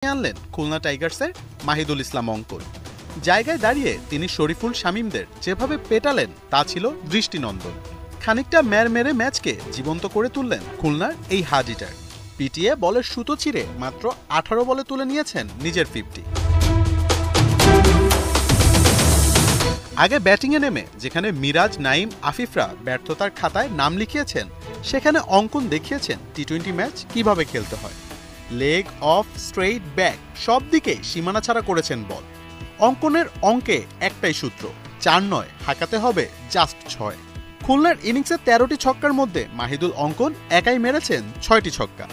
আনলেন খুলনা টাইগার্সের মাহিদুল ইসলাম অঙ্কন। জায়গায় দাঁড়িয়ে তিনি শরীফুল শামীমদের যেভাবে পেটালেন তা ছিল দৃষ্টিনন্দন। খানিকটা মেরে ম্যাচকে জীবন্ত করে তুললেন খুলনার এই হাজিটার। পিটিএ বলের সুতো ছিঁড়ে মাত্র 18 বলে তুলে নিয়েছেন নিজের 50। আগে ব্যাটিংয়ে নেমে যেখানে মিরাজ, নাইম, আফিফরা ব্যর্থতার খাতায় নাম লিখিয়েছেন, সেখানে অঙ্কন দেখিয়েছেন টি-20 ম্যাচ কিভাবে খেলতে হয়। লেগ, অফ, স্ট্রেইট, ব্যাক সব দিকে সীমানা ছাড়া করেছেন বল। অঙ্কনের অঙ্কে একটাই সূত্র, 4 নয়, হাঁকাতে হবে জাস্ট 6। খুলনার ইনিংসে 13টি ছক্কার মধ্যে মাহিদুল অঙ্কন একাই মেরেছেন 6টি ছক্কা।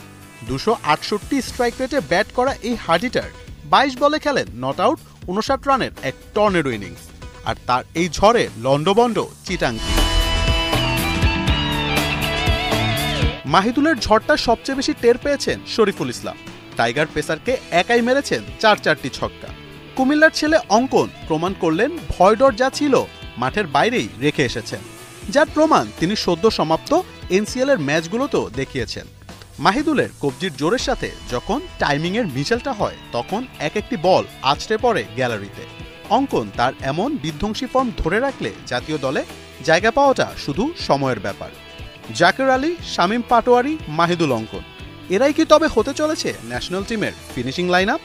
268 স্ট্রাইক রেটে ব্যাট করা এই হার্ডিটার 22 বলে খেলেন নট আউট 59 রানের এক টর্নেডো ইনিংস। আর তার এই ঝড়ে লন্ডবন্ড চিটাঙ্গি। মাহিদুলের ঝড়টা সবচেয়ে বেশি টের পেয়েছেন শরীফুল ইসলাম। টাইগার পেসারকে একাই মেরেছেন 4টি ছক্কা। কুমিল্লার ছেলে অঙ্কন প্রমাণ করলেন ভয় ডর যা ছিল মাঠের বাইরেই রেখে এসেছেন, যার প্রমাণ তিনি সদ্য সমাপ্ত এনসিএল এর ম্যাচগুলোতেও দেখিয়েছেন। মাহিদুলের কবজির জোরের সাথে যখন টাইমিংয়ের মিশেলটা হয়, তখন একটি বল আছড়ে পড়ে গ্যালারিতে। অঙ্কন তার এমন বিধ্বংসী ফর্ম ধরে রাখলে জাতীয় দলে জায়গা পাওয়াটা শুধু সময়ের ব্যাপার। জাকের আলী, শামীম পাটোয়ারি, মাহিদুল অঙ্কন, এরাই কি তবে হতে চলেছে ন্যাশনাল টিমের ফিনিশিং লাইন আপ?